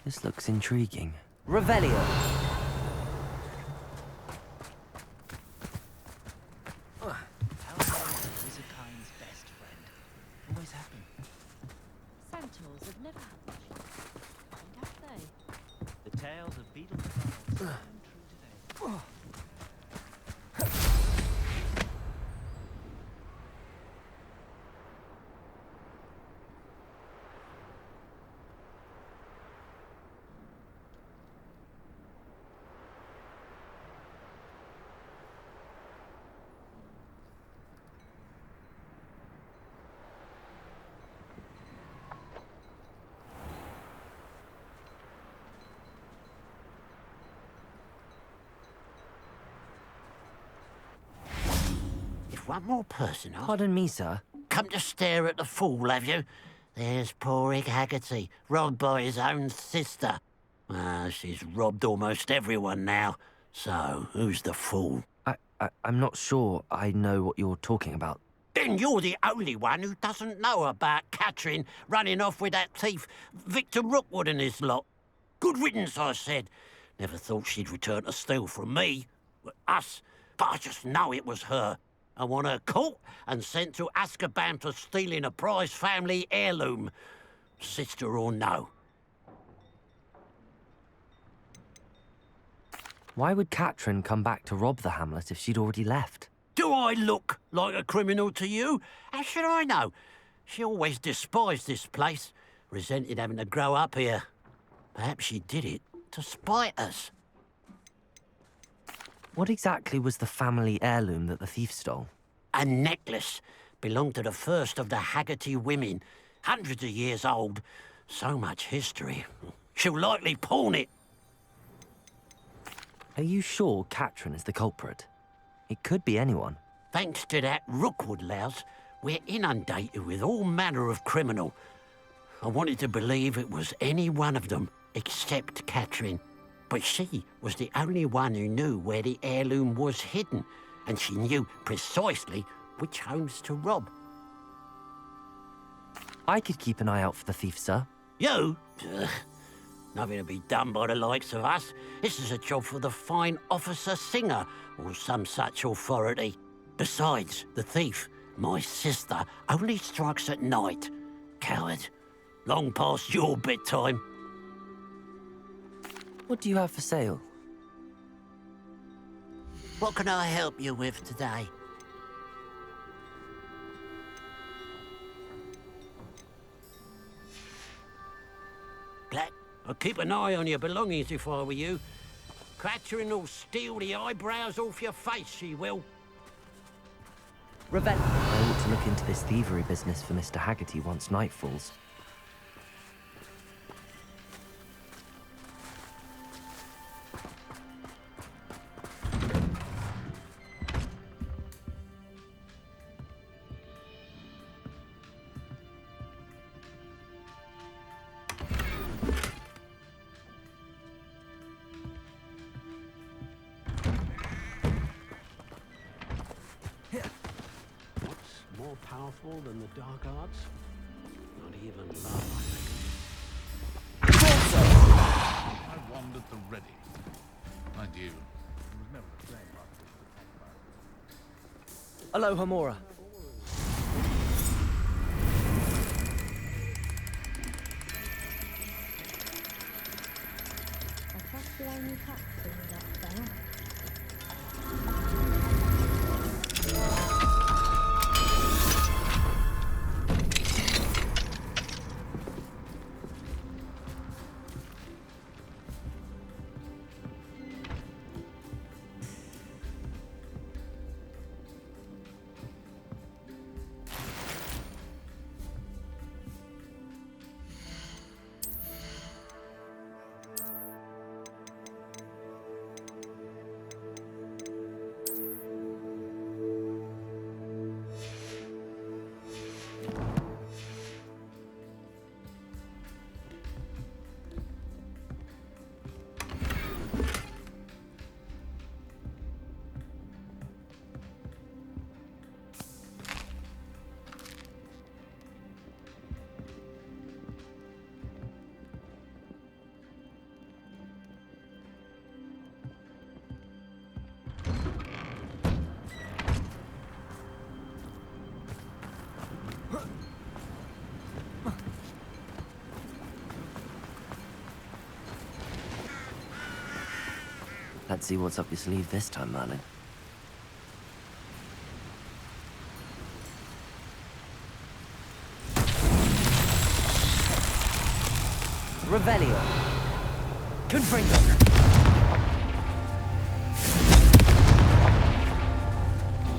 This looks intriguing. Revelio. Kind's best friend. Always happen. Centaurs have never had much luck, have they? The tales of beetles and birds stand true today. One more person, Pardon me, sir. Come to stare at the fool, have you? There's poor Ig Haggerty, robbed by his own sister. She's robbed almost everyone now. So, who's the fool? I'm not sure I know what you're talking about. Then you're the only one who doesn't know about Catherine running off with that thief, Victor Rookwood and his lot. Good riddance, I said. Never thought she'd return to steal from me. Us. But I just know it was her. I want her caught and sent to Azkaban for stealing a prize family heirloom. Sister or no. Why would Catherine come back to rob the hamlet if she'd already left? Do I look like a criminal to you? How should I know? She always despised this place, resented having to grow up here. Perhaps she did it to spite us. What exactly was the family heirloom that the thief stole? A necklace. Belonged to the first of the Haggerty women. Hundreds of years old. So much history. She'll likely pawn it. Are you sure Catherine is the culprit? It could be anyone. Thanks to that Rookwood louse, we're inundated with all manner of criminal. I wanted to believe it was any one of them, except Catherine. But she was the only one who knew where the heirloom was hidden, and she knew precisely which homes to rob. I could keep an eye out for the thief, sir. You? Ugh. Nothing to be done by the likes of us. This is a job for the fine officer Singer, or some such authority. Besides, the thief, my sister, only strikes at night. Coward. Long past your bedtime. What do you have for sale? What can I help you with today? Black, I'd keep an eye on your belongings if I were you. Catherine will steal the eyebrows off your face, she will. Revelio. I ought to look into this thievery business for Mr. Haggerty once night falls. More powerful than the dark arts? Not even love, I think. I wandered the ready. Mind you, there was never a flame like Aloha Mora. I trust the only captain up there. Let's see what's up your sleeve this time, Merlin. Revelio. Confringo.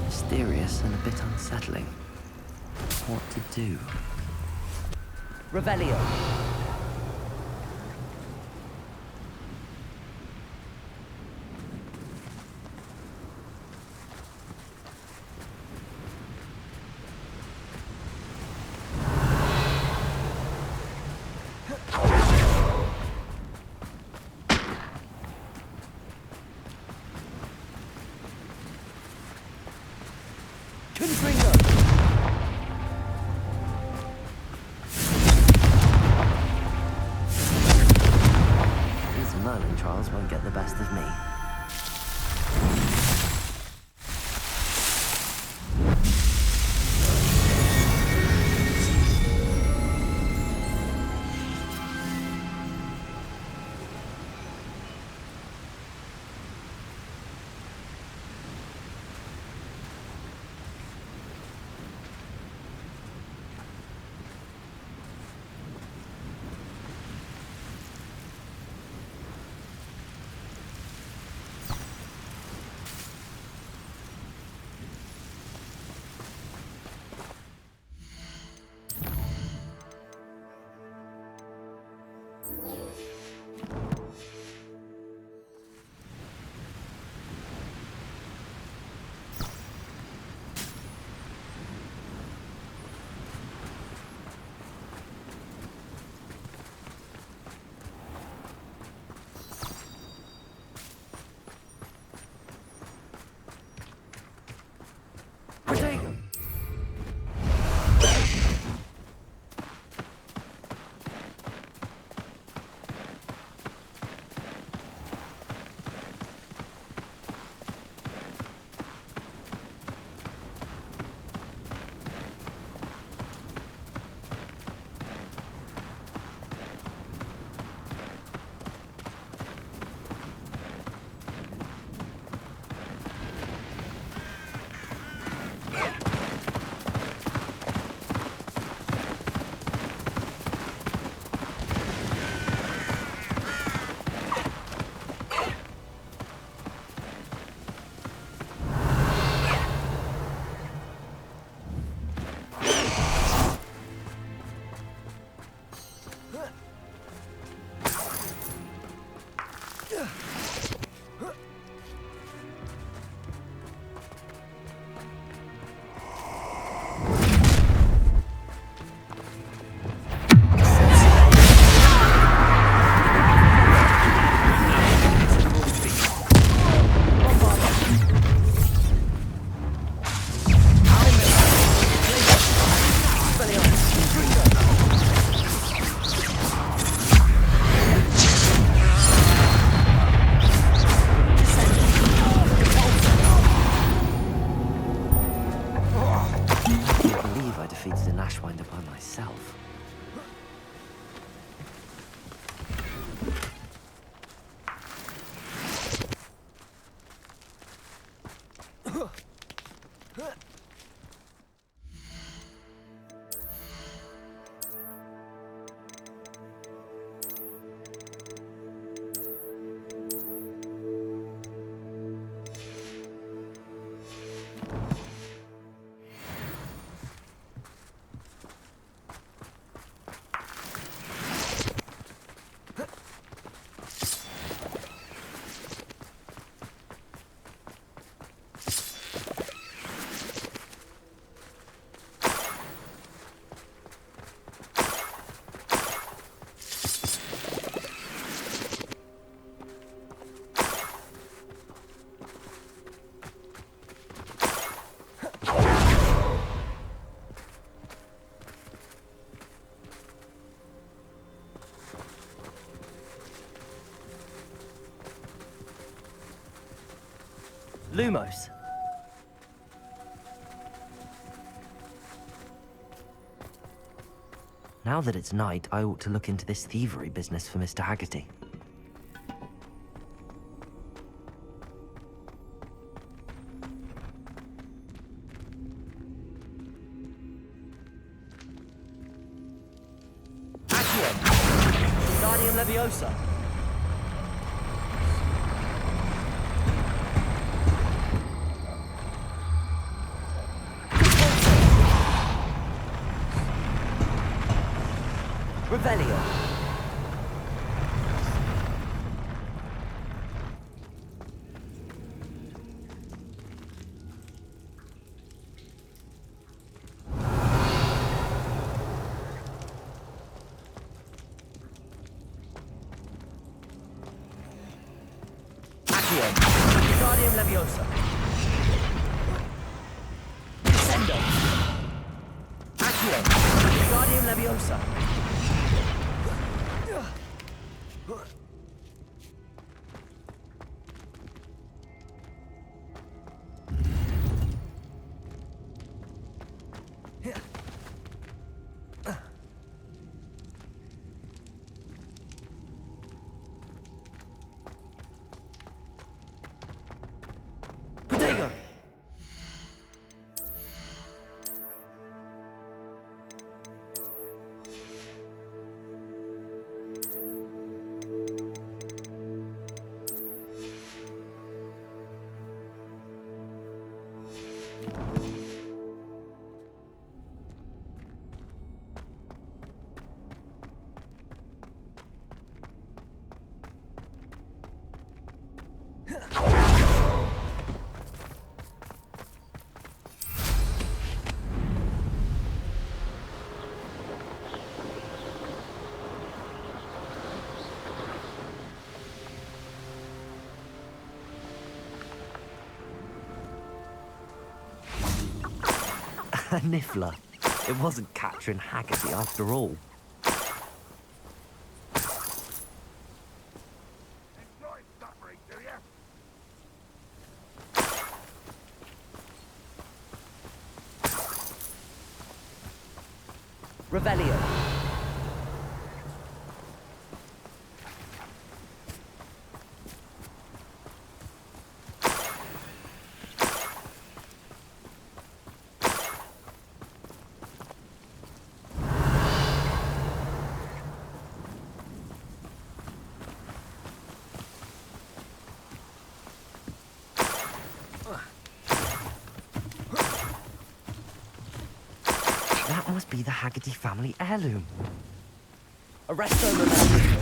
Mysterious and a bit unsettling. What to do? Revelio. Confringo. These Merlin trials won't get the best of me. Lumos. Now that it's night, I ought to look into this thievery business for Mr. Haggerty. Leviosa. Revelio. Accio. Guardian Leviosa. Sendo. Accio. Guardian Leviosa. Protego. A Niffler. It wasn't Catherine Haggerty after all. Revelio. That must be the Haggerty family heirloom. Arresto Revelio.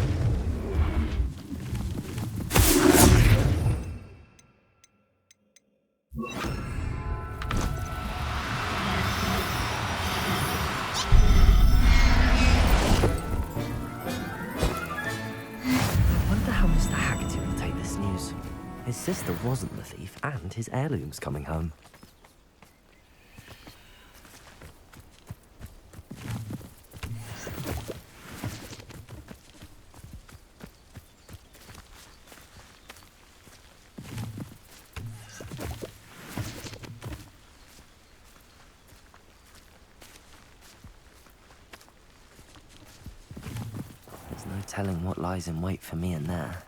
I wonder how Mr. Haggerty will take this news. His sister wasn't the thief, and his heirloom's coming home. There's no telling what lies in wait for me in there.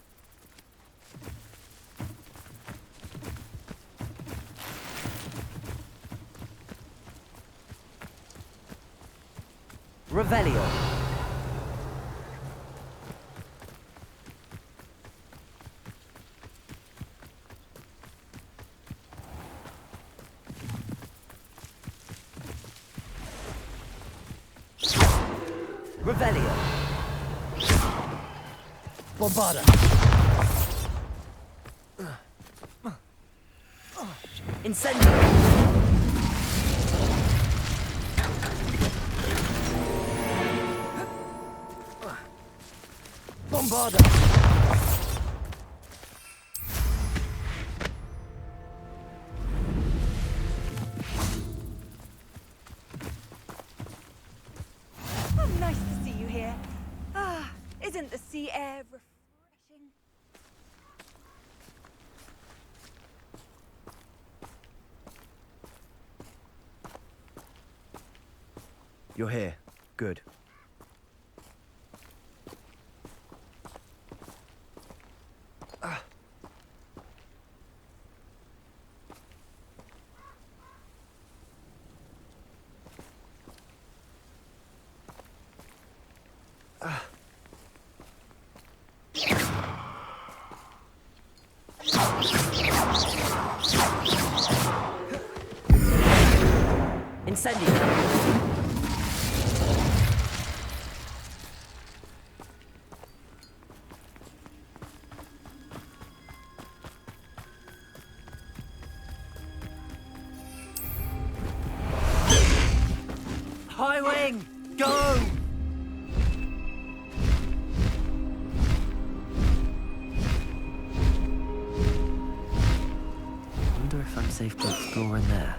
Revelio. Revelio. Bombarda. Incendio. Bombarda. Oh, nice to see you here. Ah, isn't the sea air refreshing? You're here. Good. Incendio! High wing! Go! Wonder if I'm safe to explore in there.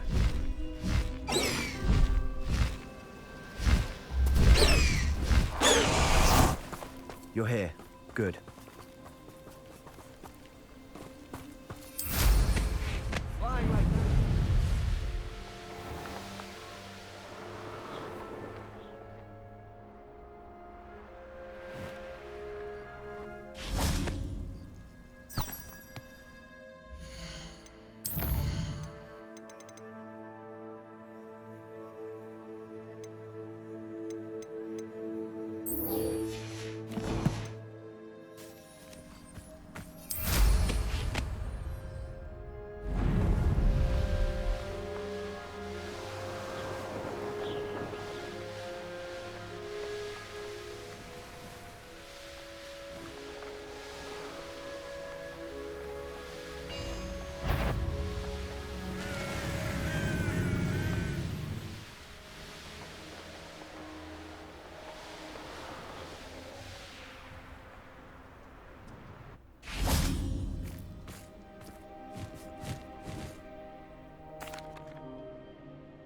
You're here. Good.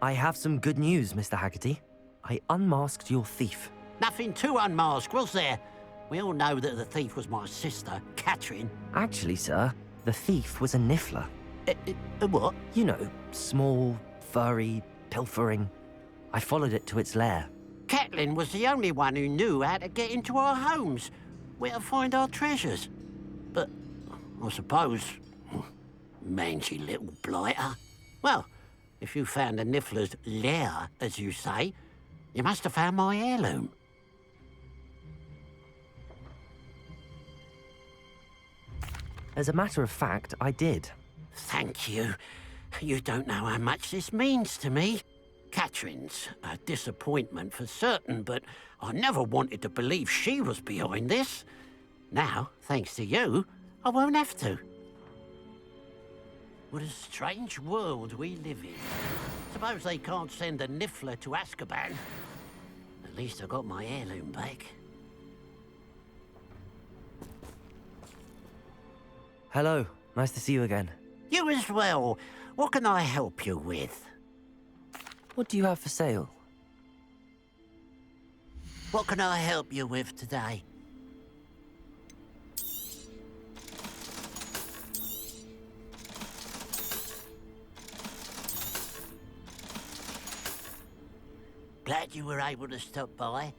I have some good news, Mr. Haggerty. I unmasked your thief. Nothing to unmask, was there? We all know that the thief was my sister, Catherine. Actually, sir, the thief was a niffler. What? You know, small, furry, pilfering. I followed it to its lair. Catelyn was the only one who knew how to get into our homes, where to find our treasures. But I suppose, mangy little blighter. Well, if you found the niffler's lair, as you say, you must have found my heirloom. As a matter of fact, I did. Thank you. You don't know how much this means to me. Catherine's a disappointment for certain, but I never wanted to believe she was behind this. Now, thanks to you, I won't have to. What a strange world we live in. Suppose they can't send a niffler to Azkaban. At least I got my heirloom back. Hello, nice to see you again. You as well. What can I help you with? What do you have for sale? What can I help you with today? Glad you were able to stop by.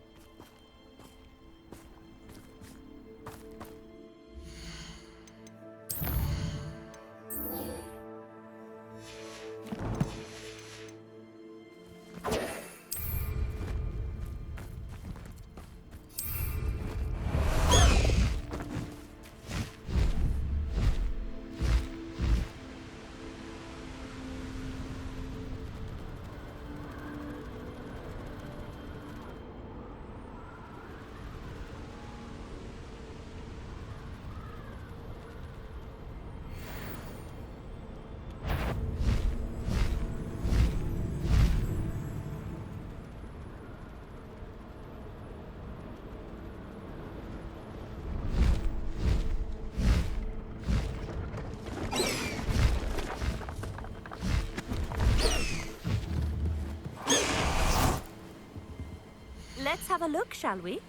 Let's have a look, shall we?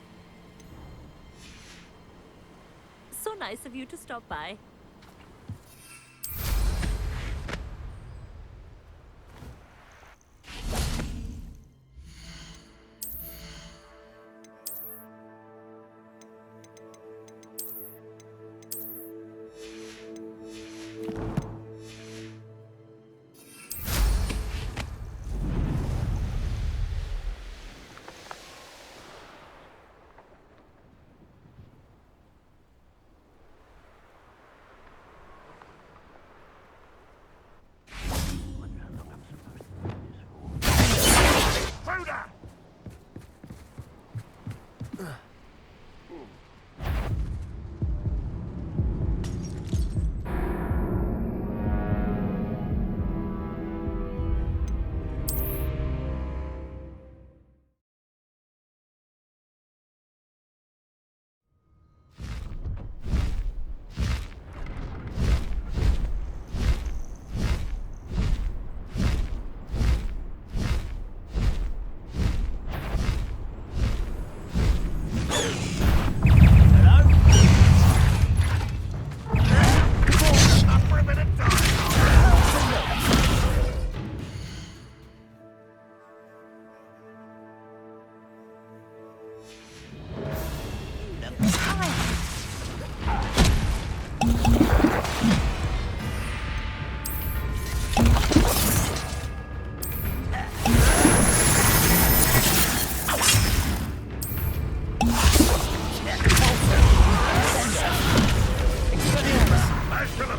So nice of you to stop by.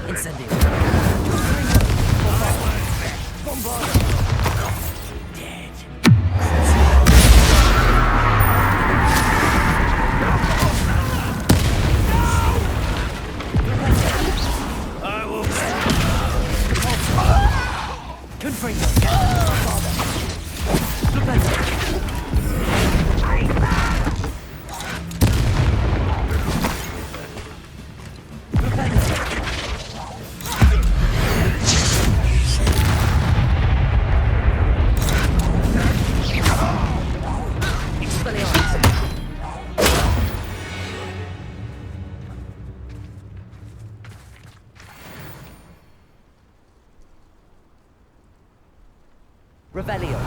Incendio. Revelio.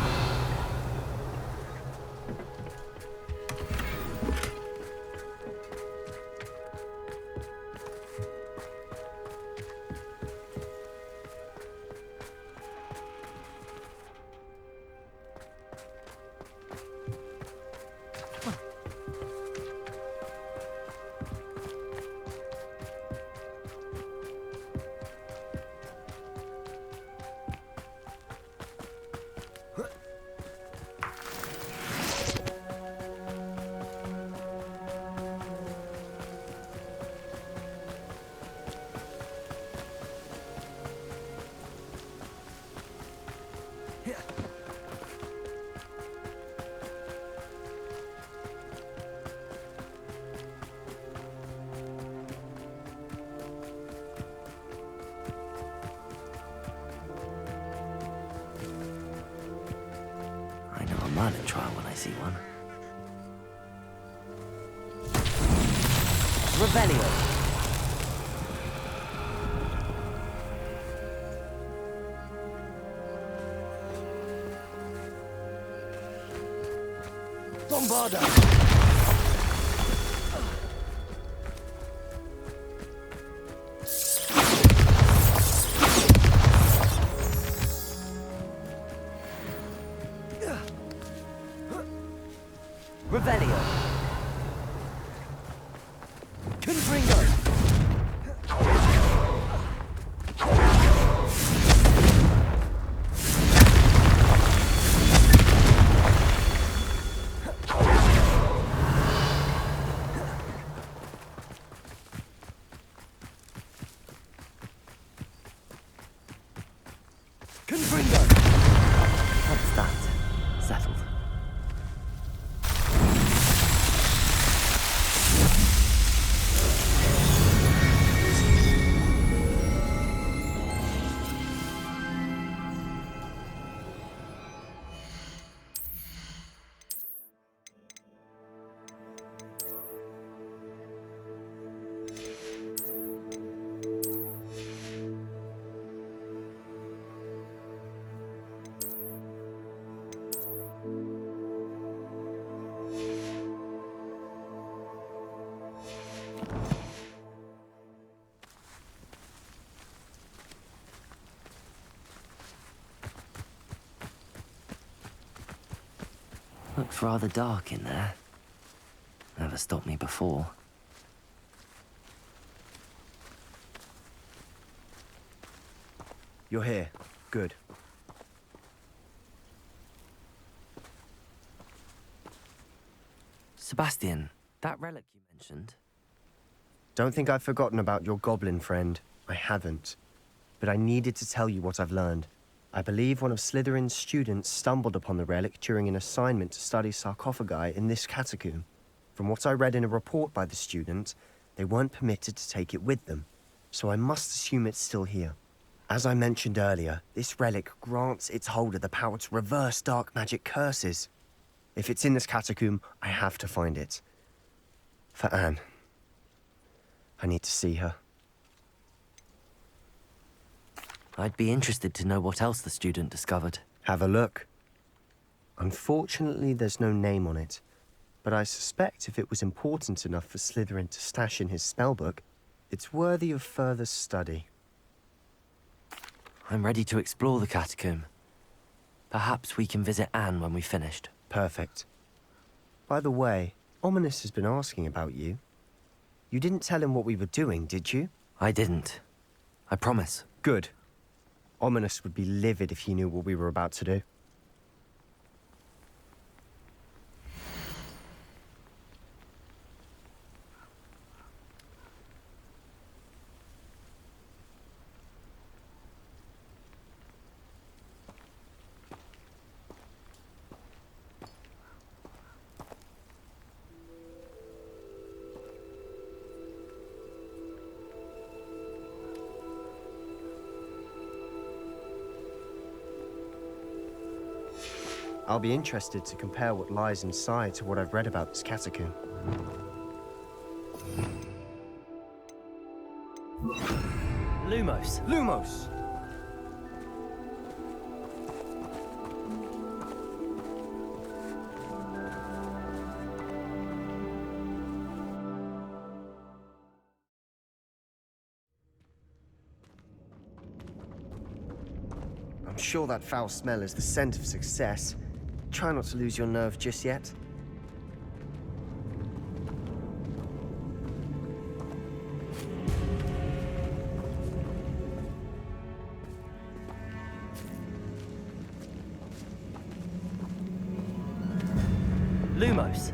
I know a Merlin trial when I see one. Revelio. Bombarda! Revelio. Confringo. Confringo. That's that. Settled. Looks rather dark in there. Never stopped me before. You're here. Good. Sebastian, that relic you mentioned. Don't think I've forgotten about your goblin friend. I haven't. But I needed to tell you what I've learned. I believe one of Slytherin's students stumbled upon the relic during an assignment to study sarcophagi in this catacomb. From what I read in a report by the student, they weren't permitted to take it with them, so I must assume it's still here. As I mentioned earlier, this relic grants its holder the power to reverse dark magic curses. If it's in this catacomb, I have to find it. For Anne. I need to see her. I'd be interested to know what else the student discovered. Have a look. Unfortunately, there's no name on it, but I suspect if it was important enough for Slytherin to stash in his spellbook, it's worthy of further study. I'm ready to explore the catacomb. Perhaps we can visit Anne when we've finished. Perfect. By the way, Ominous has been asking about you. You didn't tell him what we were doing, did you? I didn't. I promise. Good. Ominous would be livid if he knew what we were about to do. I'll be interested to compare what lies inside to what I've read about this catacomb. Lumos. Lumos! I'm sure that foul smell is the scent of success. Try not to lose your nerve just yet. Lumos.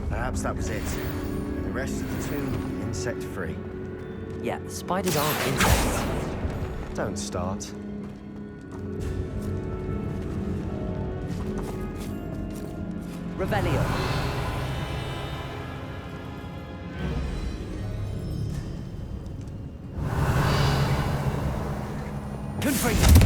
Perhaps that was it. And the rest of the tomb, insect-free. Yeah, spiders aren't insects. Don't start. Revelio. Confringo.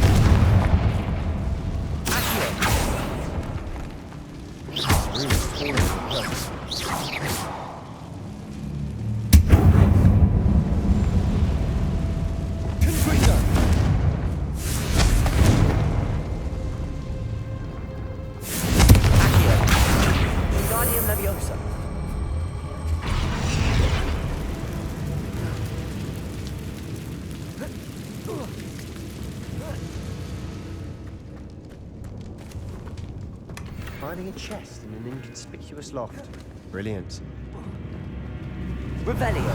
Finding a chest in an inconspicuous loft. Brilliant. Revelio.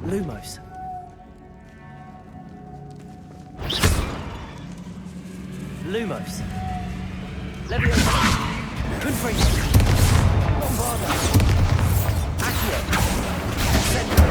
Lumos. Lumos. Leviosa. Confringo. Bombarda. Accio. Centro.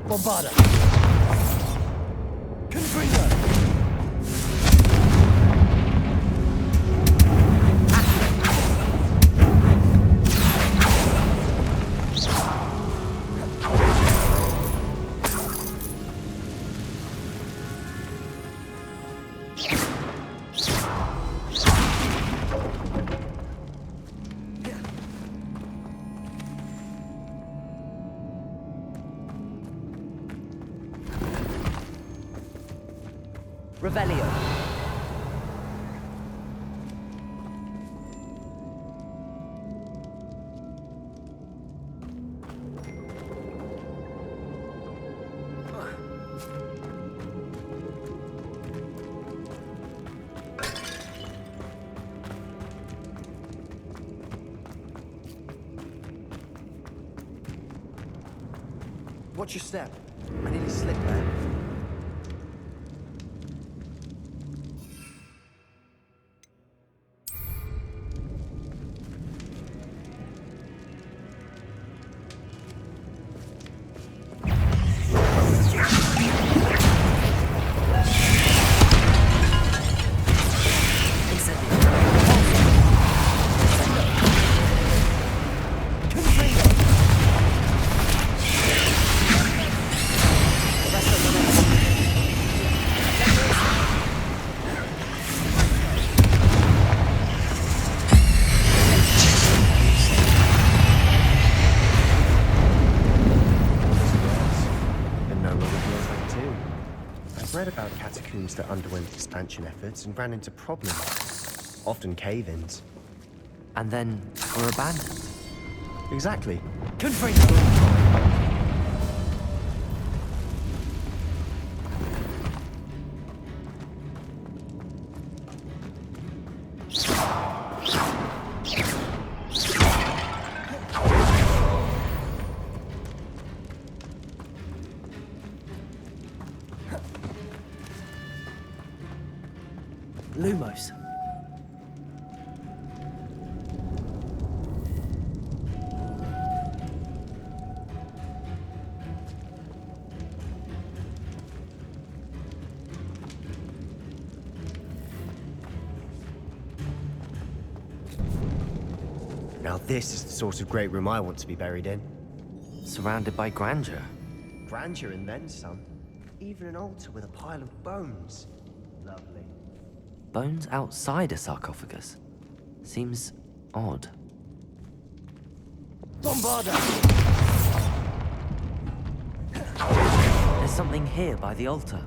Bombarda. Confringo. Revelio. Watch your step. I nearly slipped there. catacombs that underwent expansion efforts and ran into problems, often cave-ins. And then were abandoned. Exactly. Good phrase. Lumos. Now this is the sort of great room I want to be buried in. Surrounded by grandeur. Grandeur and then some. Even an altar with a pile of bones. Lovely. Bones outside a sarcophagus. Seems odd. Bombarda! There's something here by the altar.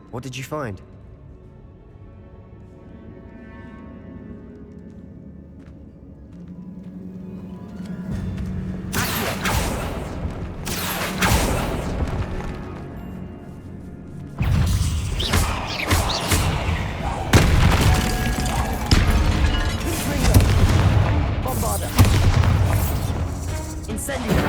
What did you find? Bombarda. Incendio.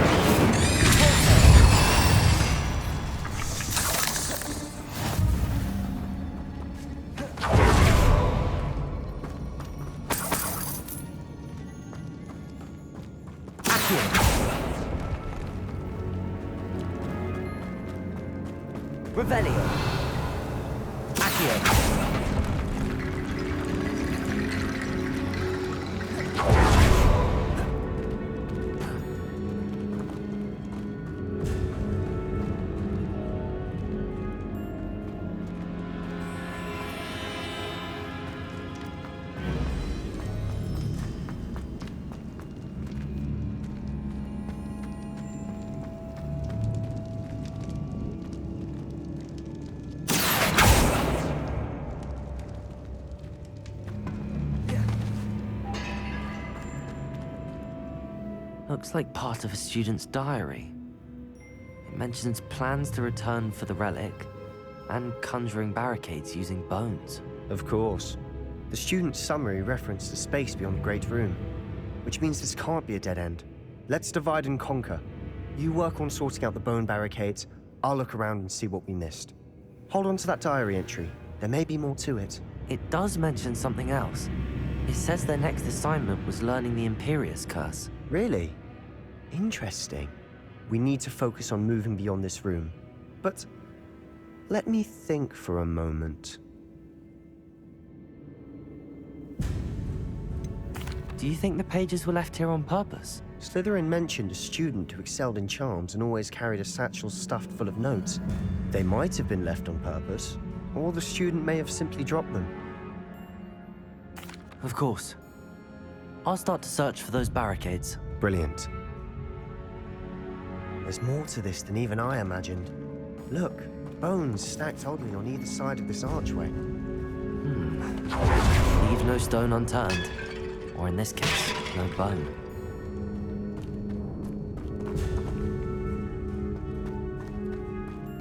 Revelio. Accio. Looks like part of a student's diary. It mentions plans to return for the relic and conjuring barricades using bones. Of course. The student's summary referenced a space beyond the Great Room, which means this can't be a dead end. Let's divide and conquer. You work on sorting out the bone barricades, I'll look around and see what we missed. Hold on to that diary entry. There may be more to it. It does mention something else. It says their next assignment was learning the Imperius Curse. Really? Interesting. We need to focus on moving beyond this room. But let me think for a moment. Do you think the pages were left here on purpose? Slytherin mentioned a student who excelled in charms and always carried a satchel stuffed full of notes. They might have been left on purpose, or the student may have simply dropped them. Of course. I'll start to search for those barricades. Brilliant. There's more to this than even I imagined. Look, bones stacked oddly on either side of this archway. Leave no stone unturned. Or in this case, no bone.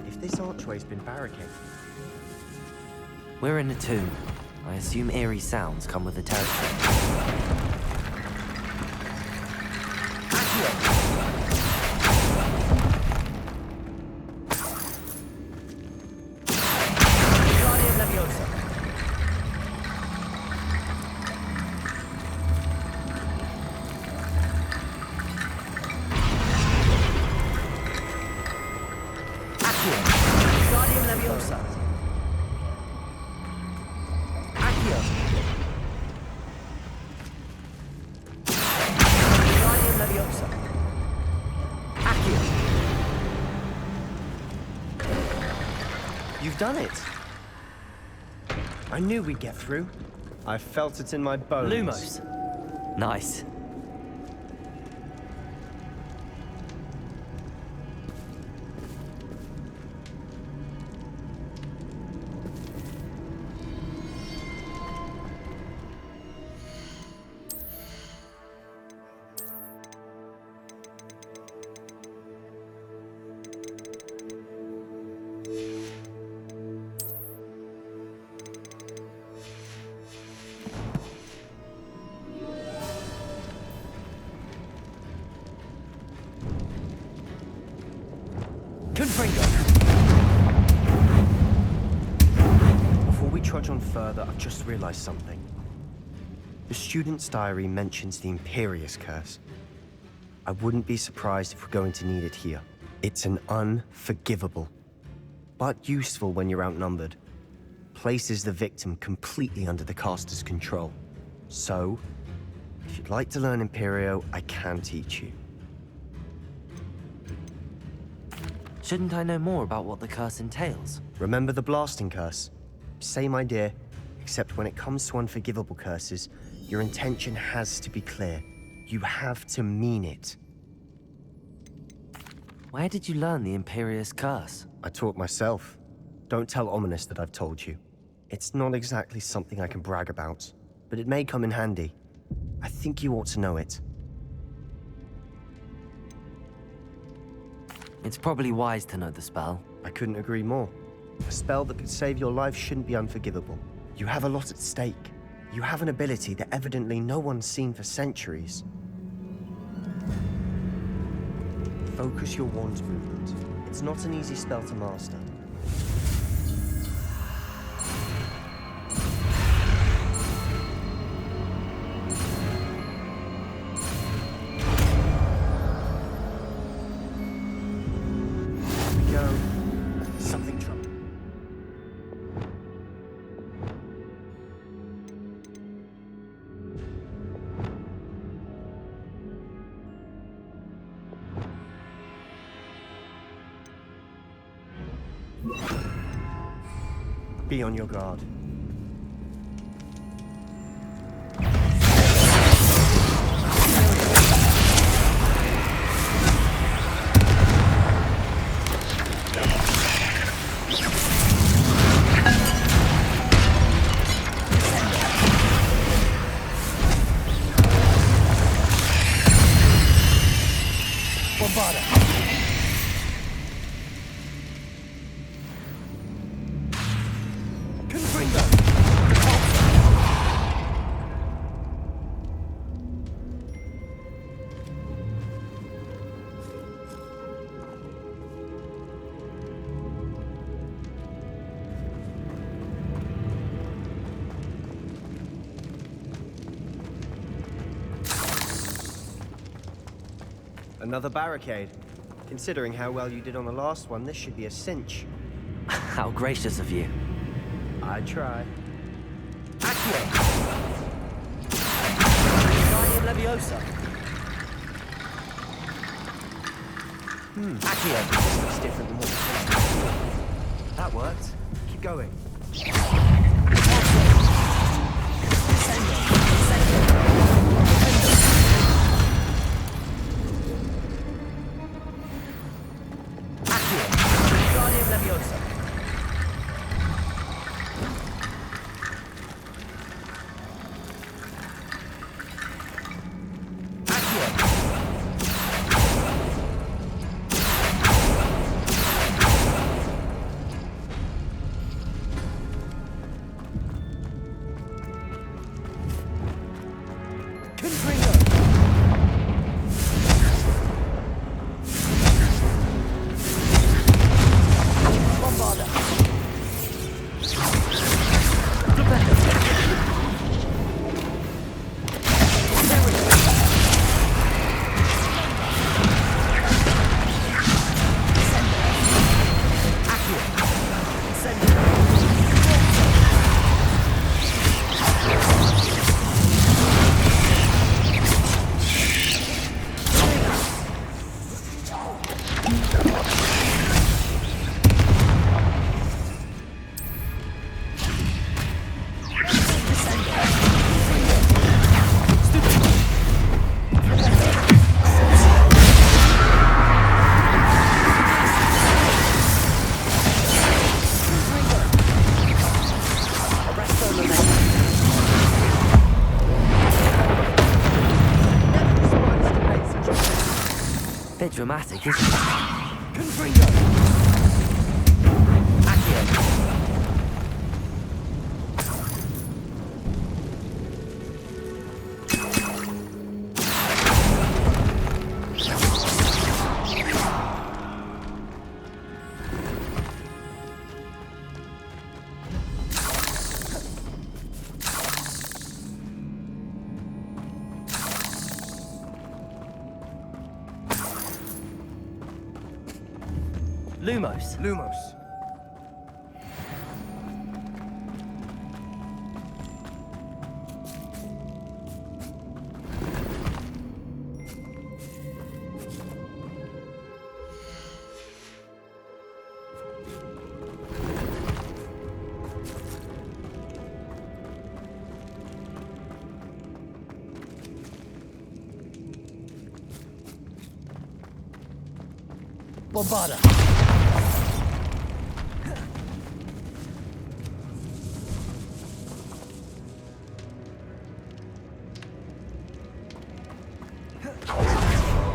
If this archway's been barricaded... We're in a tomb. I assume eerie sounds come with the territory. Leviosa. Accio. You've done it. I knew we'd get through. I felt it in my bones. Lumos. Nice. Before we trudge on further, I've just realized something. The student's diary mentions the Imperious Curse. I wouldn't be surprised if we're going to need it here. It's an unforgivable, but useful when you're outnumbered. Places the victim completely under the caster's control. So, if you'd like to learn Imperio, I can teach you. Shouldn't I know more about what the curse entails? Remember the blasting curse? Same idea, except when it comes to unforgivable curses, your intention has to be clear. You have to mean it. Where did you learn the Imperious Curse? I taught myself. Don't tell Ominous that I've told you. It's not exactly something I can brag about, but it may come in handy. I think you ought to know it. It's probably wise to know the spell. I couldn't agree more. A spell that could save your life shouldn't be unforgivable. You have a lot at stake. You have an ability that evidently no one's seen for centuries. Focus your wand's movement. It's not an easy spell to master. Here we go. Something trouble. Be on your guard. Another barricade. Considering how well you did on the last one, this should be a cinch. How gracious of you. I try. Accio! Guardian Leviosa. Accio! This looks different than what we said. That worked. Keep going. Guardian Leviosa. Bit dramatic, isn't it? Confringo! Accio! Lumos. Lumos. Bombarda.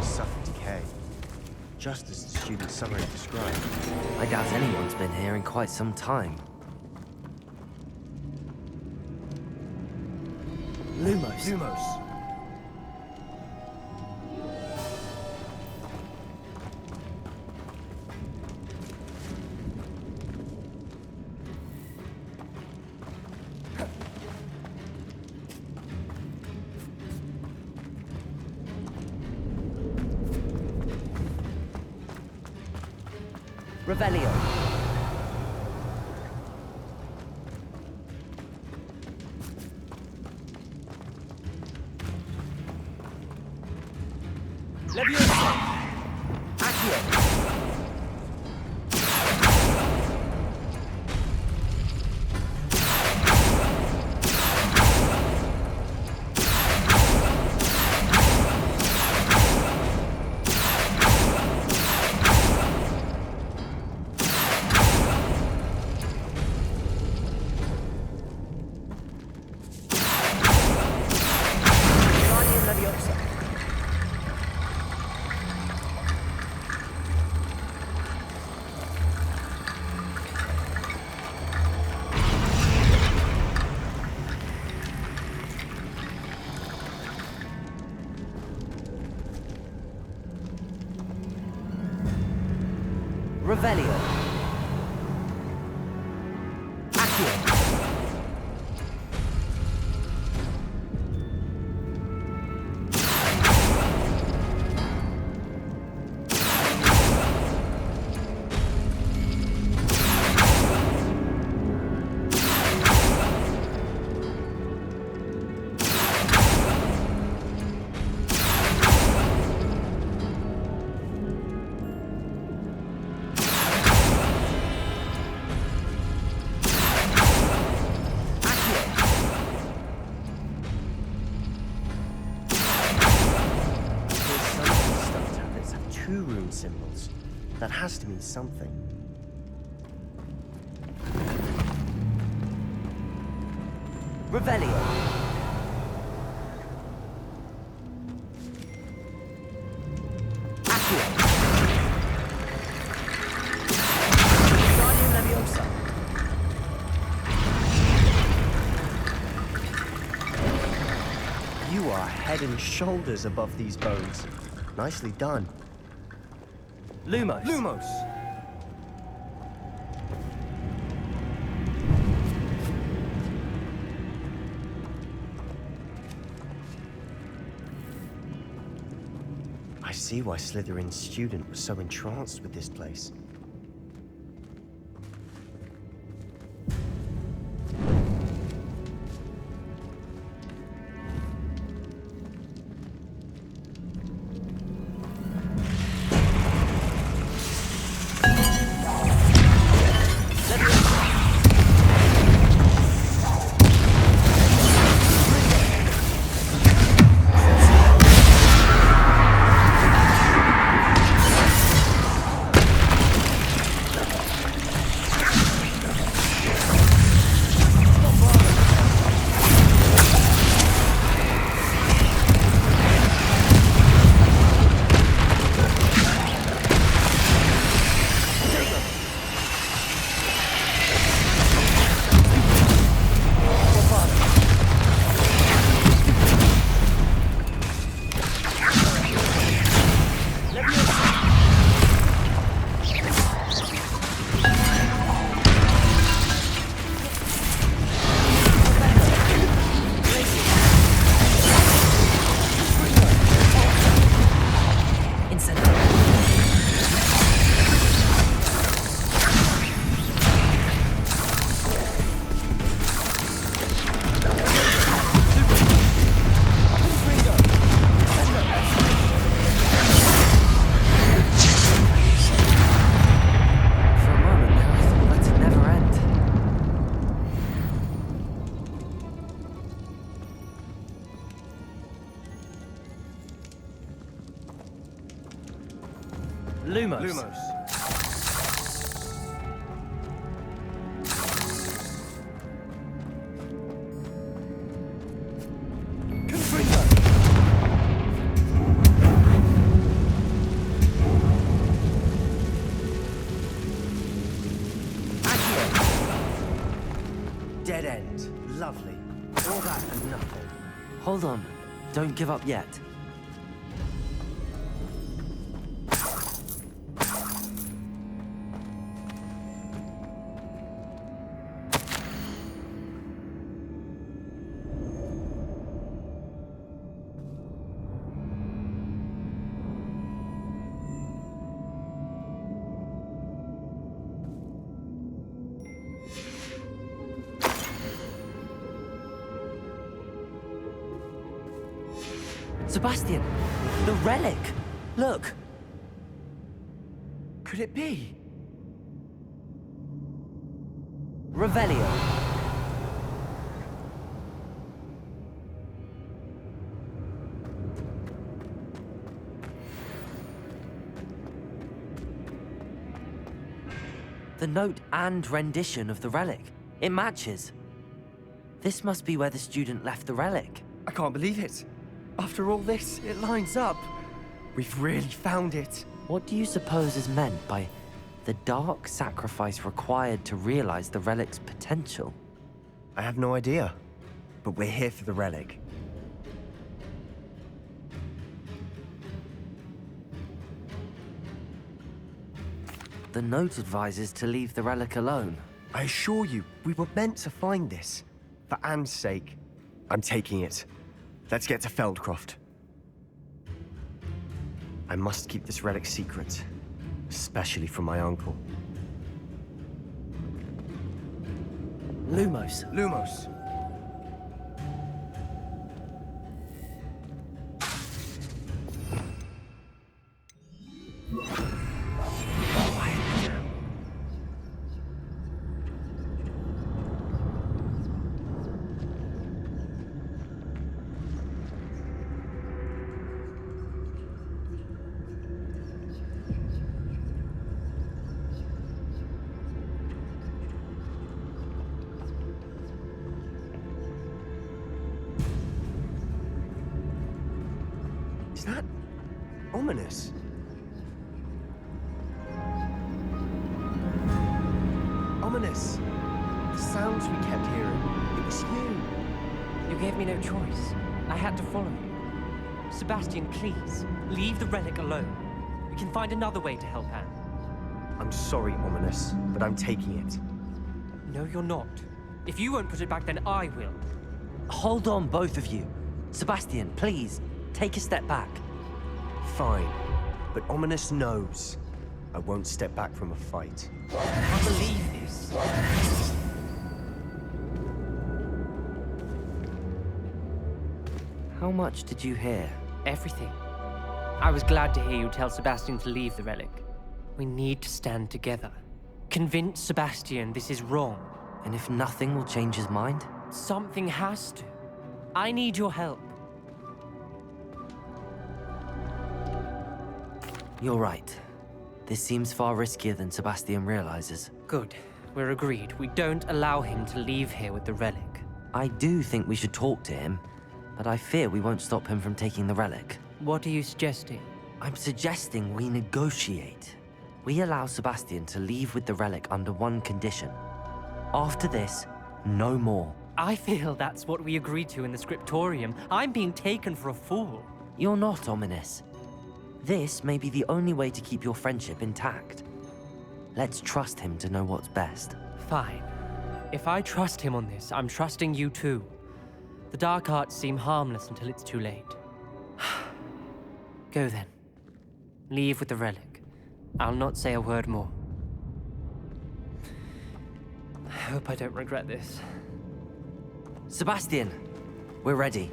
Suffer decay. Just as the student summary described. I doubt anyone's been here in quite some time. Lumos. Lumos. Revelio. Leviosa. Accio. Revelio. Accio. Two rune symbols. That has to mean something. Revelio. Accio. Guardian Leviosa. You are head and shoulders above these bones. Nicely done. Lumos. Lumos. I see why Slytherin's student was so entranced with this place. Lumos. Dead end. Lovely. All that for nothing. Hold on. Don't give up yet. Sebastian! The relic! Look! Could it be? Revelio. The note and rendition of the relic. It matches. This must be where the student left the relic. I can't believe it. After all this, it lines up. We've really found it. What do you suppose is meant by the dark sacrifice required to realize the relic's potential? I have no idea. But we're here for the relic. The note advises to leave the relic alone. I assure you, we were meant to find this. For Anne's sake. I'm taking it. Let's get to Feldcroft. I must keep this relic secret. Especially from my uncle. Lumos. Lumos. Is that ominous? Ominous. The sounds we kept hearing. It was you. You gave me no choice. I had to follow you. Sebastian, please, leave the relic alone. We can find another way to help Anne. I'm sorry, Ominous, but I'm taking it. No, you're not. If you won't put it back, then I will. Hold on, both of you. Sebastian, please, take a step back. Fine, but Ominous knows. I won't step back from a fight. I can't believe this. How much did you hear? Everything. I was glad to hear you tell Sebastian to leave the relic. We need to stand together. Convince Sebastian this is wrong. And if nothing will change his mind? Something has to. I need your help. You're right. This seems far riskier than Sebastian realizes. Good. We're agreed. We don't allow him to leave here with the relic. I do think we should talk to him, but I fear we won't stop him from taking the relic. What are you suggesting? I'm suggesting we negotiate. We allow Sebastian to leave with the relic under one condition. After this, no more. I feel that's what we agreed to in the scriptorium. I'm being taken for a fool. You're not, Ominous. This may be the only way to keep your friendship intact. Let's trust him to know what's best. Fine. If I trust him on this, I'm trusting you too. The dark arts seem harmless until it's too late. Go then. Leave with the relic. I'll not say a word more. I hope I don't regret this. Sebastian, we're ready.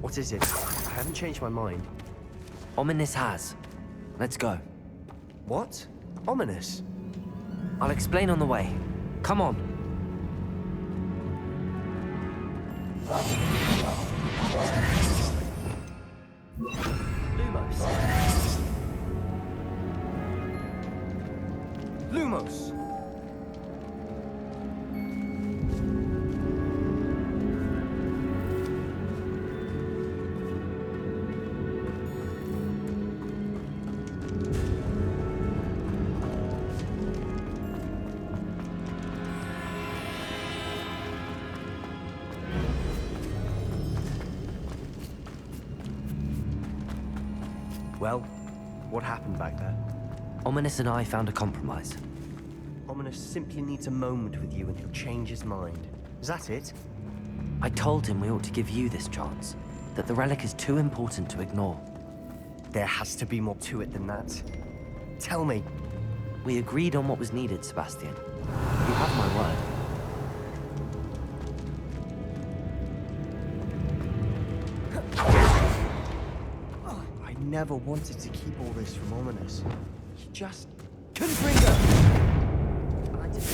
What is it? I haven't changed my mind. Ominous has. Let's go. What? Ominous? I'll explain on the way. Come on. Lumos. Vamos! Well, what happened back there? Ominous and I found a compromise. Ominous simply needs a moment with you and he'll change his mind. Is that it? I told him we ought to give you this chance, that the relic is too important to ignore. There has to be more to it than that. Tell me. We agreed on what was needed, Sebastian. You have my word. I never wanted to keep all this from Ominous. He just couldn't bring her. And I didn't.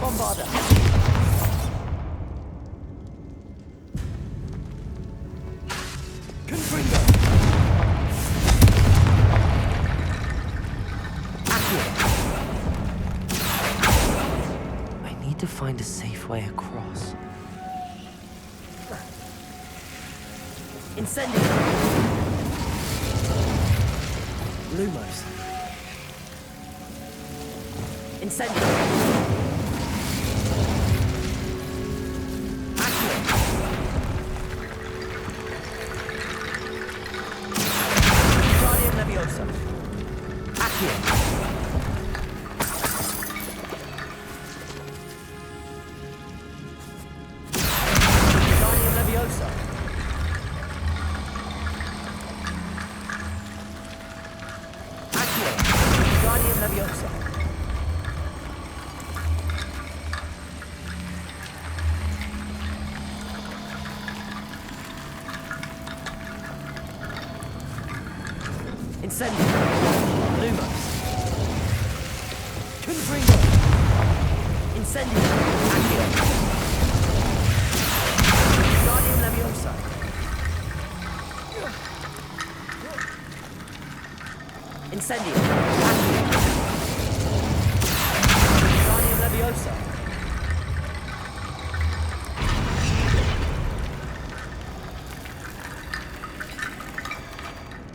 Bombarder. Couldn't bring her. I need to find a safe way across. Incendio. Lumos. Incendio. Guardian Leviosa. Accio. Guardian Leviosa. Accio. Guardian Leviosa. Incendio. Lumos. Confringo. Incendio. Accio. Guardian Leviosa. Incendio. Accio. Guardian Leviosa.